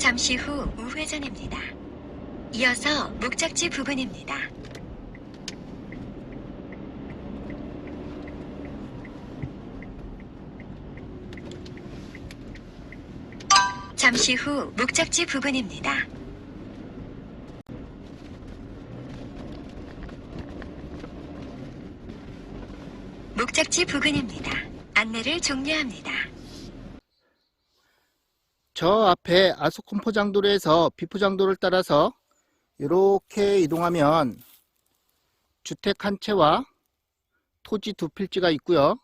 잠시 후 우회전입니다. 이어서 목적지 부근입니다. 잠시 후 목적지 부근입니다. 목적지 부근입니다. 안내를 종료합니다. 저 앞에 아수콘포장도로에서 비포장도를 따라서 이렇게 이동하면 주택 한 채와 토지 두 필지가 있고요.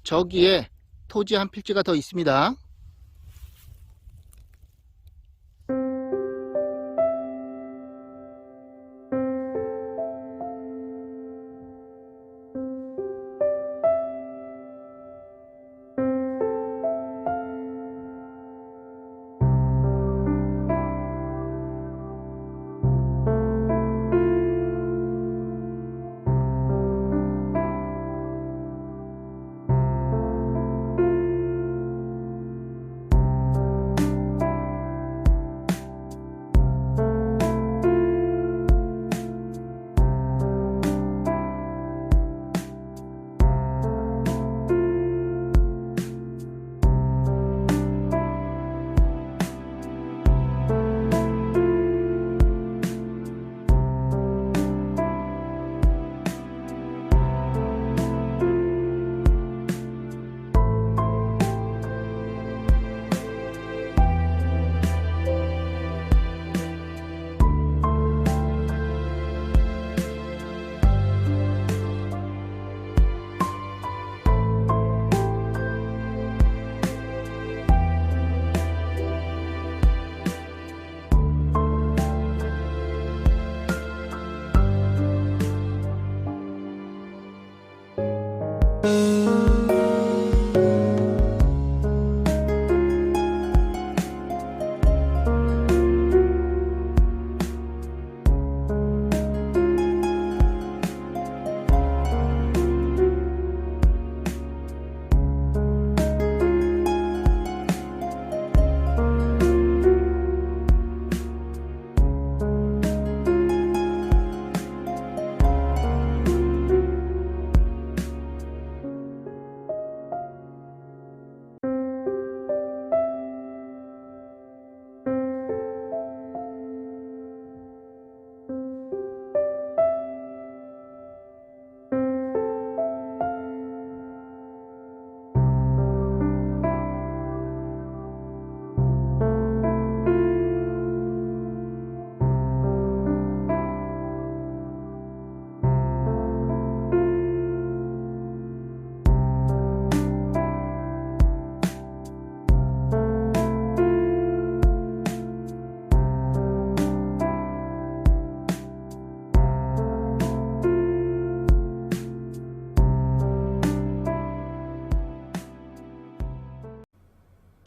저기에 토지 한 필지가 더 있습니다.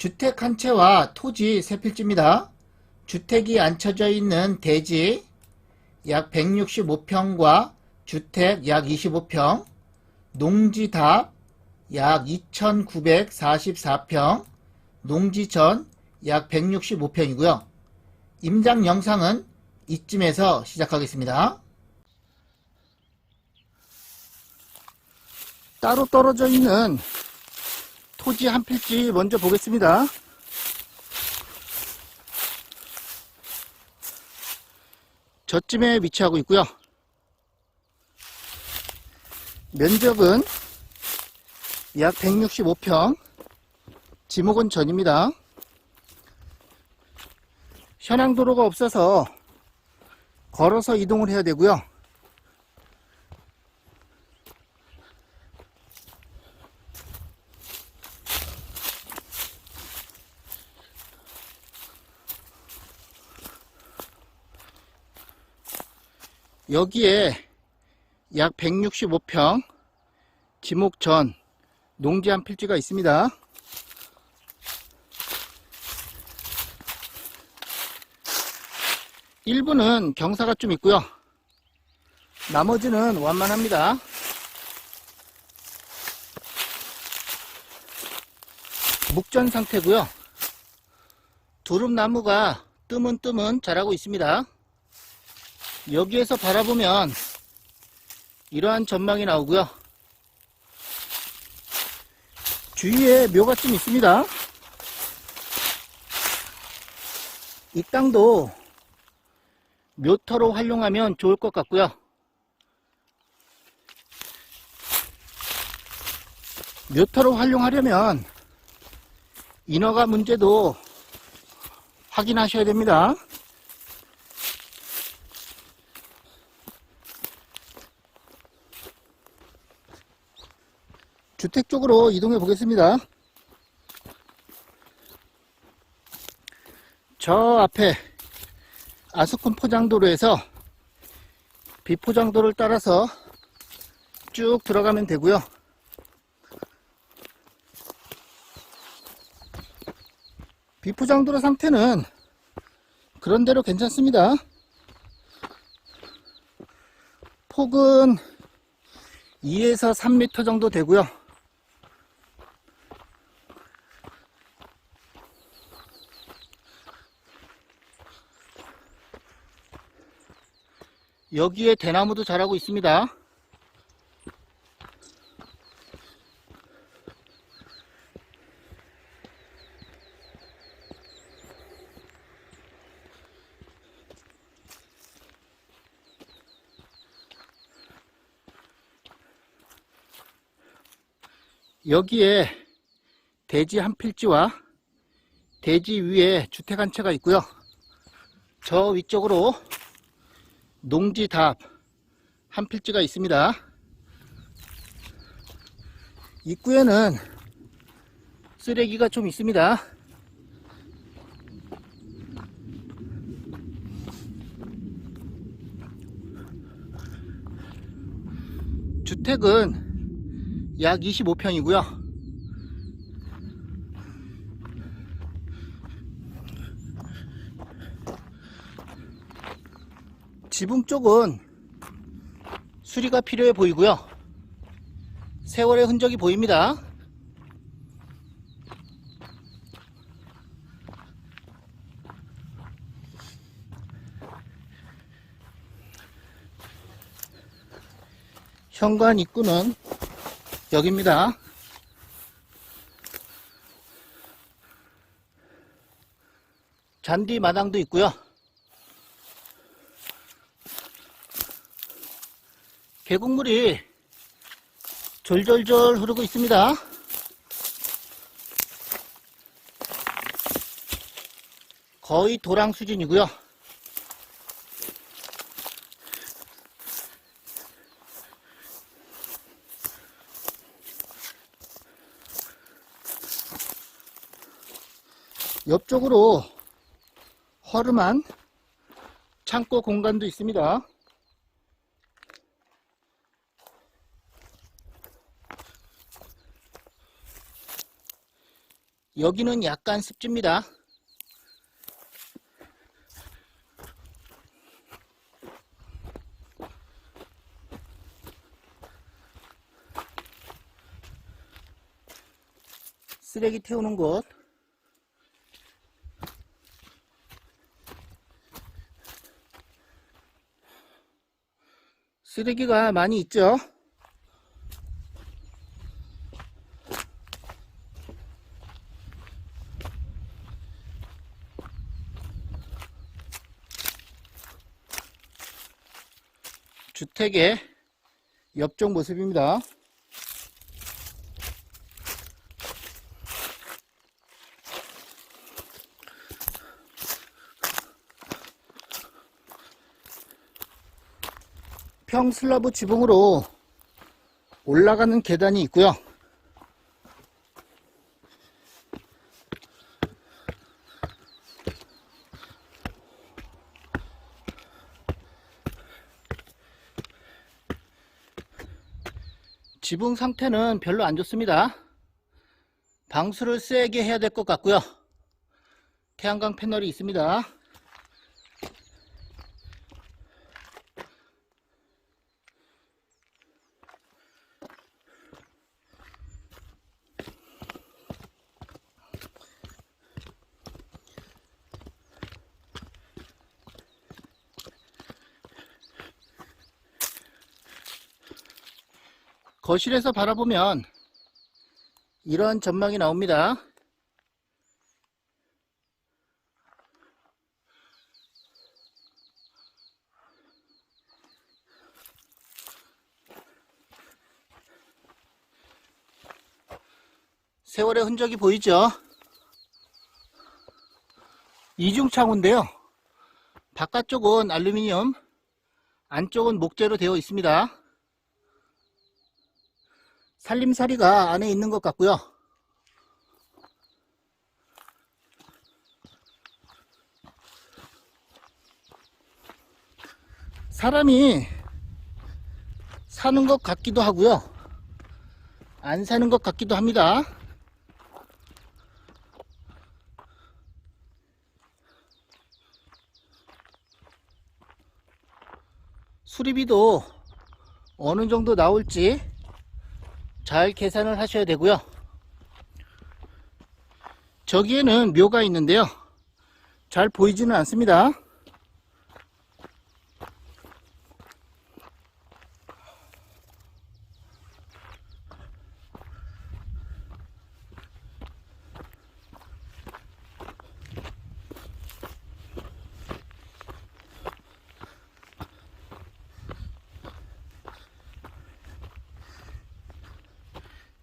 주택 한 채와 토지 세 필지입니다. 주택이 앉혀져 있는 대지 약 165평과 주택 약 25평, 농지답 약 2944평, 농지전 약 165평이고요. 임장 영상은 이쯤에서 시작하겠습니다. 따로 떨어져 있는 토지 한 필지 먼저 보겠습니다. 저쯤에 위치하고 있고요. 면적은 약 165평, 지목은 전입니다. 현황도로가 없어서 걸어서 이동을 해야 되고요. 여기에 약 165평 지목전 농지 한 필지가 있습니다. 일부는 경사가 좀 있고요. 나머지는 완만합니다. 묵전 상태고요. 두릅나무가 뜨문뜨문 자라고 있습니다. 여기에서 바라보면 이러한 전망이 나오고요. 주위에 묘가 좀 있습니다. 이 땅도 묘터로 활용하면 좋을 것 같고요. 묘터로 활용하려면 인허가 문제도 확인하셔야 됩니다. 주택 쪽으로 이동해 보겠습니다. 저 앞에 아스콘 포장도로에서 비포장도를 따라서 쭉 들어가면 되고요. 비포장도로 상태는 그런대로 괜찮습니다. 폭은 2에서 3m 정도 되고요. 여기에 대나무도 자라고 있습니다. 여기에 대지 한 필지와 대지 위에 주택 한 채가 있고요. 저 위쪽으로 농지답 한 필지가 있습니다. 입구에는 쓰레기가 좀 있습니다. 주택은 약 25평이고요. 지붕 쪽은 수리가 필요해 보이고요. 세월의 흔적이 보입니다. 현관 입구는 여기입니다. 잔디 마당도 있고요. 계곡물이 졸졸졸 흐르고 있습니다. 거의 도랑 수준이고요. 옆쪽으로 허름한 창고 공간도 있습니다. 여기는 약간 습지입니다. 쓰레기 태우는 곳. 쓰레기가 많이 있죠. 주택의 옆쪽 모습입니다. 평슬라브 지붕으로 올라가는 계단이 있고요. 지붕 상태는 별로 안 좋습니다. 방수를 세게 해야 될 것 같고요. 태양광 패널이 있습니다. 거실에서 바라보면 이런 전망이 나옵니다. 세월의 흔적이 보이죠? 이중창호인데요. 바깥쪽은 알루미늄, 안쪽은 목재로 되어 있습니다. 살림살이가 안에 있는 것 같고요. 사람이 사는 것 같기도 하고요. 안 사는 것 같기도 합니다. 수리비도 어느 정도 나올지 잘 계산을 하셔야 되고요. 저기에는 묘가 있는데요. 잘 보이지는 않습니다.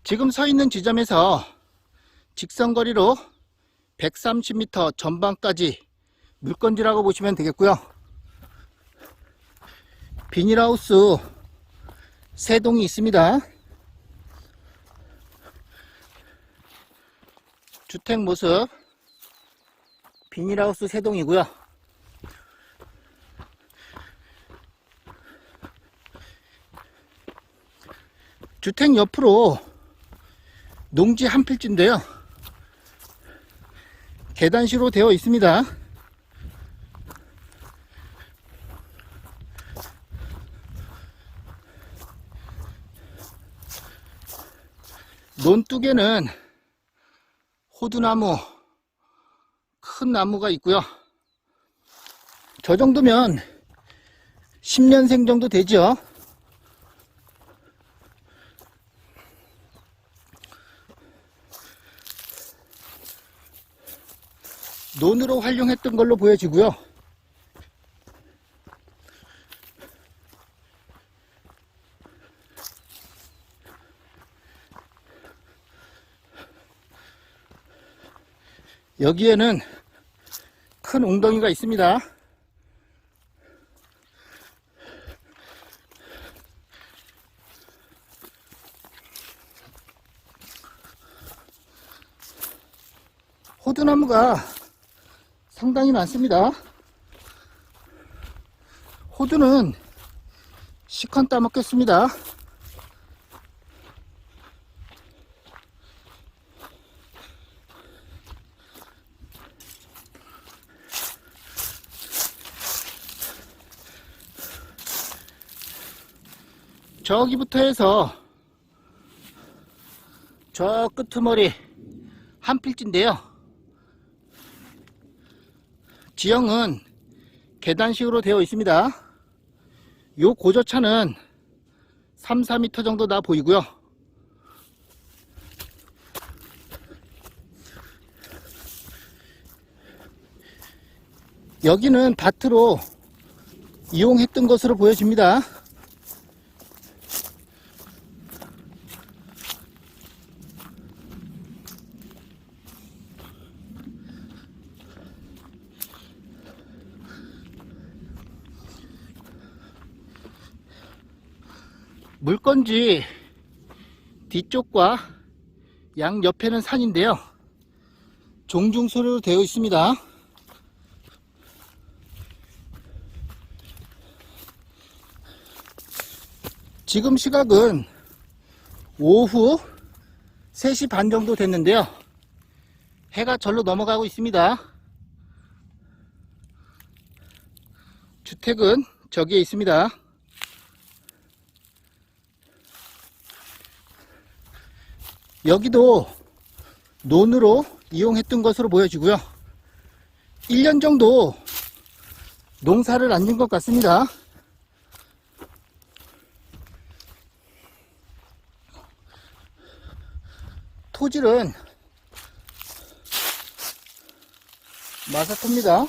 지금 서 있는 지점에서 직선거리로 130m 전방까지 물건지라고 보시면 되겠고요. 비닐하우스 3동이 있습니다. 주택 모습 비닐하우스 3동이고요. 주택 옆으로 농지 한 필지인데요. 계단식으로 되어 있습니다. 논둑에는 호두나무, 큰 나무가 있고요. 저 정도면 10년생 정도 되죠. 논으로 활용했던 걸로 보여지고요. 여기에는 큰 웅덩이가 있습니다. 호두나무가 상당히 많습니다. 호두는 시컨 따먹겠습니다. 저기부터 해서 저 끄트머리 한 필지인데요. 지형은 계단식으로 되어 있습니다. 요 고저차는 3, 4m 정도 나 보이고요. 여기는 밭으로 이용했던 것으로 보여집니다. 물건지 뒤쪽과 양 옆에는 산인데요. 종중소리로 되어 있습니다. 지금 시각은 오후 3시 반 정도 됐는데요. 해가 절로 넘어가고 있습니다. 주택은 저기에 있습니다. 여기도 논으로 이용했던 것으로 보여지고요. 1년 정도 농사를 안 진 것 같습니다. 토질은 마사토입니다.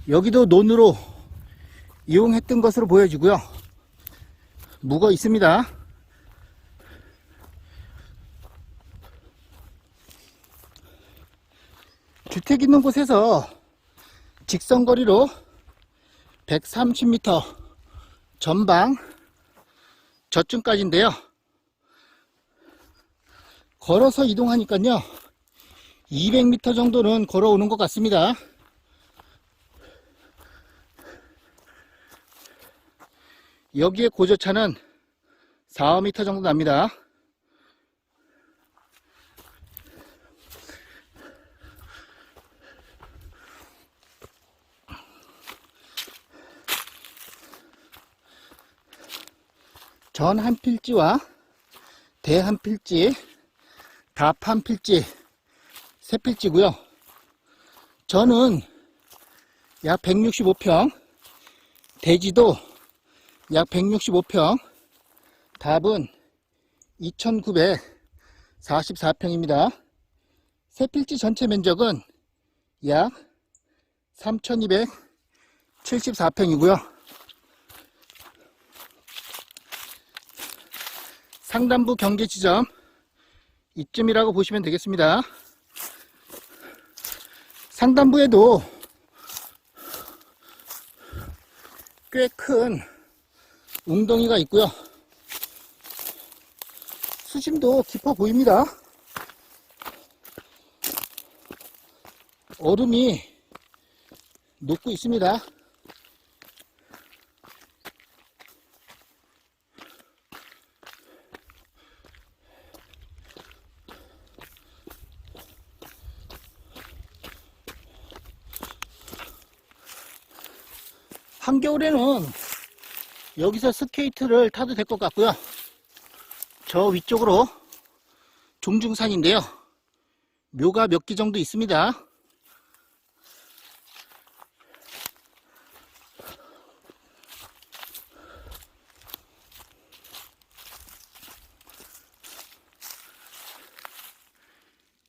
여기도 논으로 이용했던 것으로 보여지고요. 묵어 있습니다. 주택 있는 곳에서 직선거리로 130m 전방 저쯤까지인데요. 걸어서 이동하니까요 200m 정도는 걸어오는 것 같습니다. 여기에 고저차는 4m 정도 납니다. 전 한 필지와 대 한 필지, 답 한 필지, 세 필지고요. 전은 약 165평, 대지도 약 165평, 답은 2944평입니다. 세 필지 전체 면적은 약 3274평이고요. 상단부 경계 지점 이쯤이라고 보시면 되겠습니다. 상단부에도 꽤 큰 웅덩이가 있고요. 수심도 깊어 보입니다. 얼음이 녹고 있습니다. 한겨울에는 여기서 스케이트를 타도 될 것 같고요. 저 위쪽으로 종중산인데요. 묘가 몇 개 정도 있습니다.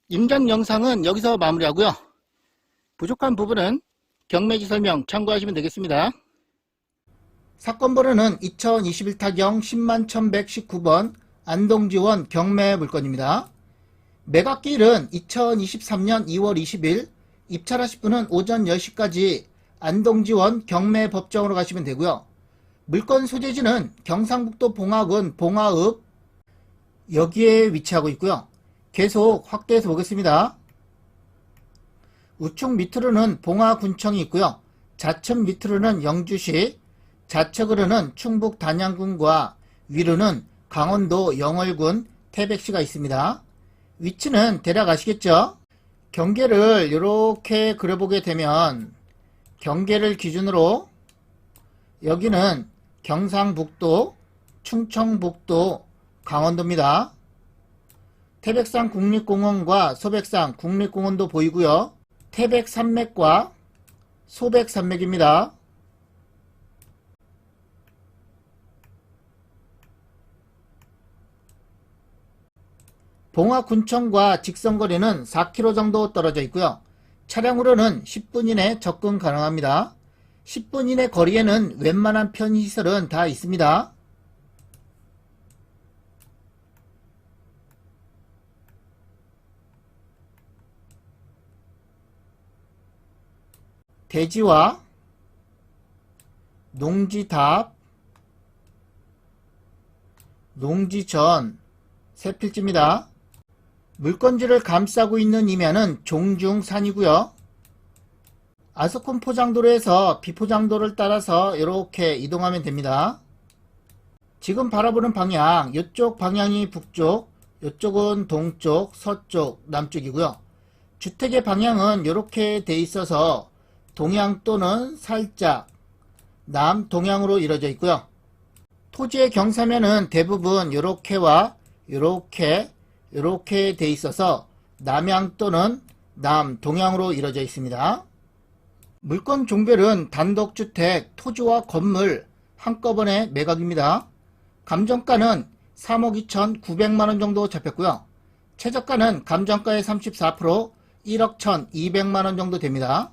임장 영상은 여기서 마무리하고요. 부족한 부분은 경매지 설명 참고하시면 되겠습니다. 사건 번호는 2021타경 101,119번 안동지원 경매 물건입니다. 매각기일은 2023년 2월 20일, 입찰하실 분은 오전 10시까지 안동지원 경매법정으로 가시면 되고요. 물건 소재지는 경상북도 봉화군 봉화읍 여기에 위치하고 있고요. 계속 확대해서 보겠습니다. 우측 밑으로는 봉화군청이 있고요. 좌측 밑으로는 영주시, 좌측으로는 충북 단양군과 위로는 강원도 영월군 태백시가 있습니다. 위치는 대략 아시겠죠? 경계를 이렇게 그려보게 되면 경계를 기준으로 여기는 경상북도, 충청북도, 강원도입니다. 태백산 국립공원과 소백산 국립공원도 보이고요. 태백산맥과 소백산맥입니다. 봉화군청과 직선거리는 4km 정도 떨어져 있고요. 차량으로는 10분 이내 접근 가능합니다. 10분 이내 거리에는 웬만한 편의시설은 다 있습니다. 대지와 농지답, 농지전 세 필지입니다. 물건지를 감싸고 있는 이면은 종중산이고요. 아스콘 포장도로에서 비포장도를 따라서 이렇게 이동하면 됩니다. 지금 바라보는 방향, 이쪽 방향이 북쪽, 이쪽은 동쪽, 서쪽, 남쪽이고요. 주택의 방향은 이렇게 돼 있어서 동향 또는 살짝 남동향으로 이루어져 있고요. 토지의 경사면은 대부분 이렇게와 이렇게 돼 있어서 남향 또는 남동향으로 이루어져 있습니다. 물건 종별은 단독주택, 토지와 건물 한꺼번에 매각입니다. 감정가는 3억 2,900만원 정도 잡혔고요. 최저가는 감정가의 34%, 1억 1,200만원 정도 됩니다.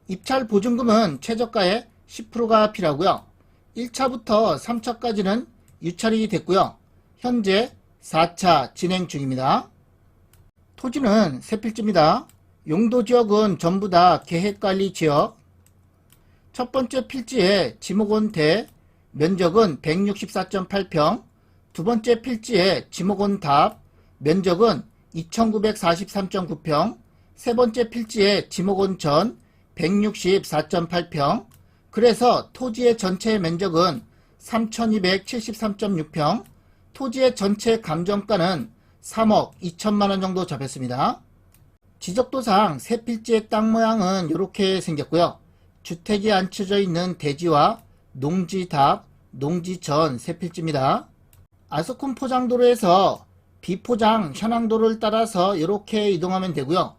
입찰 보증금은 최저가의 10%가 필요하고요. 1차부터 3차까지는 유찰이 됐고요. 현재 4차 진행 중입니다. 토지는 세 필지입니다. 용도지역은 전부 다 계획관리지역. 첫 번째 필지의 지목원 대 면적은 164.8평, 두 번째 필지의 지목원 답 면적은 2943.9평, 세 번째 필지의 지목원 전 164.8평, 그래서 토지의 전체 면적은 3273.6평, 토지의 전체 감정가는 3억 2천만원 정도 잡혔습니다. 지적도상 세 필지의 땅 모양은 이렇게 생겼고요. 주택이 앉혀져 있는 대지와 농지 답, 농지 전 세 필지입니다. 아스콘 포장도로에서 비포장 현황도를 따라서 이렇게 이동하면 되고요.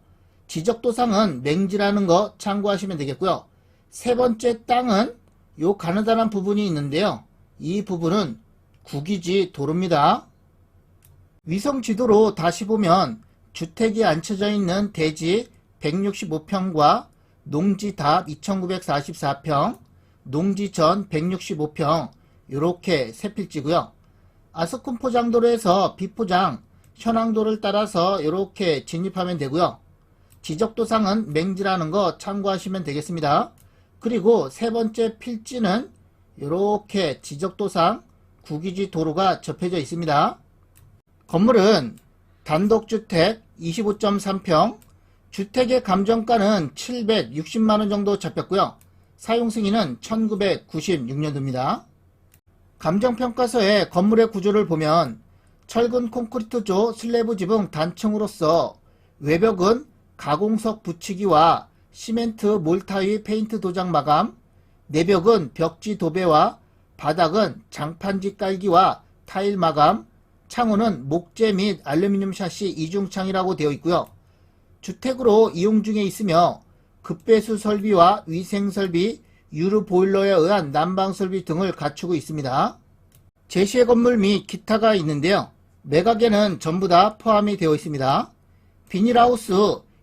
지적도상은 맹지라는 거 참고하시면 되겠고요. 세 번째 땅은 요 가느다란 부분이 있는데요. 이 부분은 국유지 도로입니다. 위성 지도로 다시 보면 주택이 앉혀져 있는 대지 165평과 농지 답 2944평, 농지 전 165평 이렇게 세 필지고요. 아스콘 포장도로에서 비포장 현황도를 따라서 이렇게 진입하면 되고요. 지적도상은 맹지라는 거 참고하시면 되겠습니다. 그리고 세 번째 필지는 이렇게 지적도상 국유지 도로가 접혀져 있습니다. 건물은 단독주택 25.3평, 주택의 감정가는 760만원 정도 잡혔고요. 사용승인은 1996년도입니다. 감정평가서의 건물의 구조를 보면 철근 콘크리트조 슬래브 지붕 단층으로서 외벽은 가공석 붙이기와 시멘트 몰타위 페인트 도장 마감, 내벽은 벽지 도배와 바닥은 장판지 깔기와 타일 마감, 창호는 목재 및 알루미늄 샤시 이중창이라고 되어 있고요. 주택으로 이용 중에 있으며 급배수 설비와 위생 설비, 유류 보일러에 의한 난방 설비 등을 갖추고 있습니다. 제시의 건물 및 기타가 있는데요. 매각에는 전부 다 포함이 되어 있습니다. 비닐하우스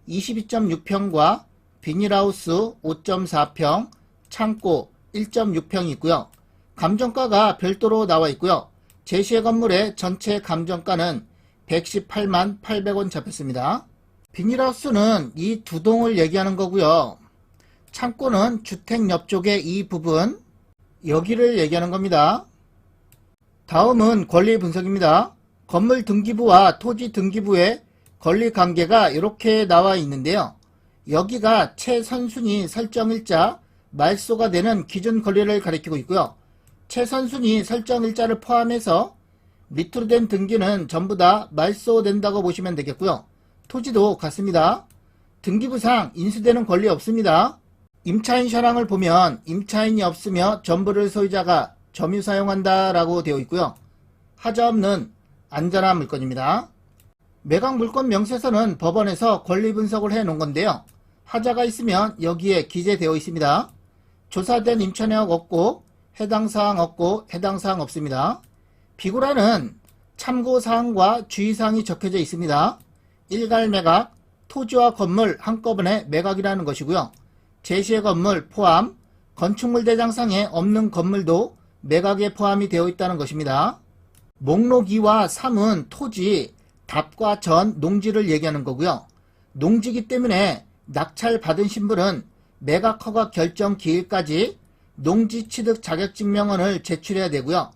22.6평과 비닐하우스 5.4평, 창고 1.6평이 있고요. 감정가가 별도로 나와 있고요. 제시의 건물의 전체 감정가는 118만 800원 잡혔습니다. 비닐하우스는 이 두 동을 얘기하는 거고요. 창고는 주택 옆쪽의 이 부분, 여기를 얘기하는 겁니다. 다음은 권리 분석입니다. 건물 등기부와 토지 등기부의 권리 관계가 이렇게 나와 있는데요. 여기가 최선순위 설정일자, 말소가 되는 기준 권리를 가리키고 있고요. 최선순위 설정일자를 포함해서 밑으로 된 등기는 전부 다 말소된다고 보시면 되겠고요. 토지도 같습니다. 등기부상 인수되는 권리 없습니다. 임차인 현황을 보면 임차인이 없으며 전부를 소유자가 점유 사용한다 라고 되어 있고요. 하자 없는 안전한 물건입니다. 매각 물건 명세서는 법원에서 권리 분석을 해 놓은 건데요. 하자가 있으면 여기에 기재되어 있습니다. 조사된 임차 내역 없고 해당 사항 없고 해당 사항 없습니다. 비고라는 참고사항과 주의사항이 적혀져 있습니다. 일괄 매각, 토지와 건물 한꺼번에 매각이라는 것이고요. 제시의 건물 포함, 건축물 대장상에 없는 건물도 매각에 포함이 되어 있다는 것입니다. 목록 2와 3은 토지, 답과 전, 농지를 얘기하는 거고요. 농지기 때문에 낙찰 받은 신분은 매각 허가 결정 기일까지 농지 취득 자격증명원을 제출해야 되고요.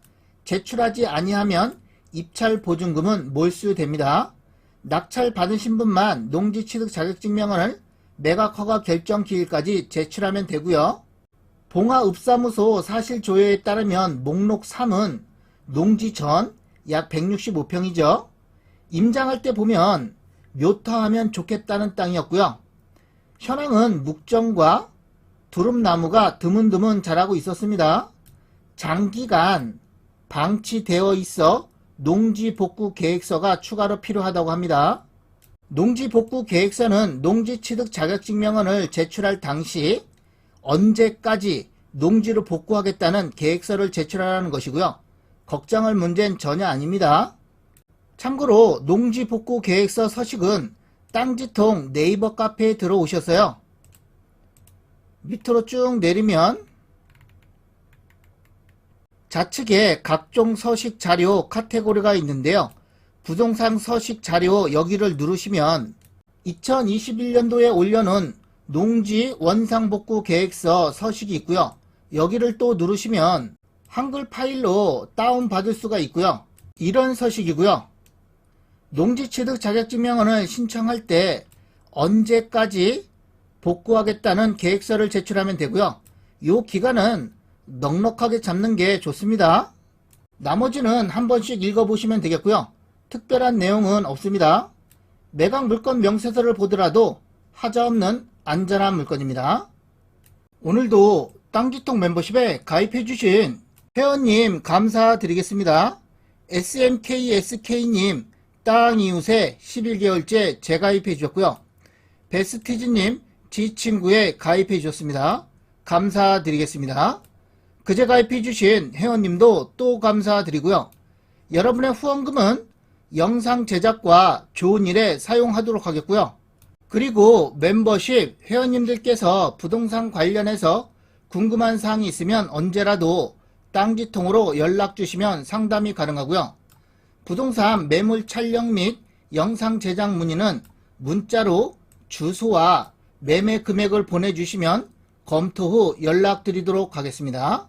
제출하지 아니하면 입찰 보증금은 몰수됩니다. 낙찰 받은 신분만 농지 취득 자격증명원을 매각 허가 결정 기일까지 제출하면 되고요. 봉화읍사무소 사실 조회에 따르면 목록 3은 농지 전 약 165평이죠. 임장할 때 보면 묘터하면 좋겠다는 땅이었고요. 현황은 묵정과 두릅나무가 드문드문 자라고 있었습니다. 장기간 방치되어 있어 농지 복구 계획서가 추가로 필요하다고 합니다. 농지 복구 계획서는 농지 취득 자격증명원을 제출할 당시 언제까지 농지를 복구하겠다는 계획서를 제출하라는 것이고요. 걱정할 문제는 전혀 아닙니다. 참고로 농지 복구 계획서 서식은 땅지통 네이버 카페에 들어오셔서요. 밑으로 쭉 내리면 좌측에 각종 서식 자료 카테고리가 있는데요. 부동산 서식 자료 여기를 누르시면 2021년도에 올려놓은 농지 원상복구 계획서 서식이 있고요. 여기를 또 누르시면 한글 파일로 다운받을 수가 있고요. 이런 서식이고요. 농지 취득 자격증명원을 신청할 때 언제까지 복구하겠다는 계획서를 제출하면 되고요. 이 기간은 넉넉하게 잡는 게 좋습니다. 나머지는 한 번씩 읽어보시면 되겠고요. 특별한 내용은 없습니다. 매각 물건 명세서를 보더라도 하자없는 안전한 물건입니다. 오늘도 땅지통 멤버십에 가입해주신 회원님 감사드리겠습니다. SMKSK님 땅이웃에 11개월째 재가입해 주셨고요. 베스티즈님 지친구에 가입해 주셨습니다. 감사드리겠습니다. 그제 가입해 주신 회원님도 또 감사드리고요. 여러분의 후원금은 영상 제작과 좋은 일에 사용하도록 하겠고요. 그리고 멤버십 회원님들께서 부동산 관련해서 궁금한 사항이 있으면 언제라도 땅지통으로 연락 주시면 상담이 가능하고요. 부동산 매물 촬영 및 영상 제작 문의는 문자로 주소와 매매 금액을 보내주시면 검토 후 연락드리도록 하겠습니다.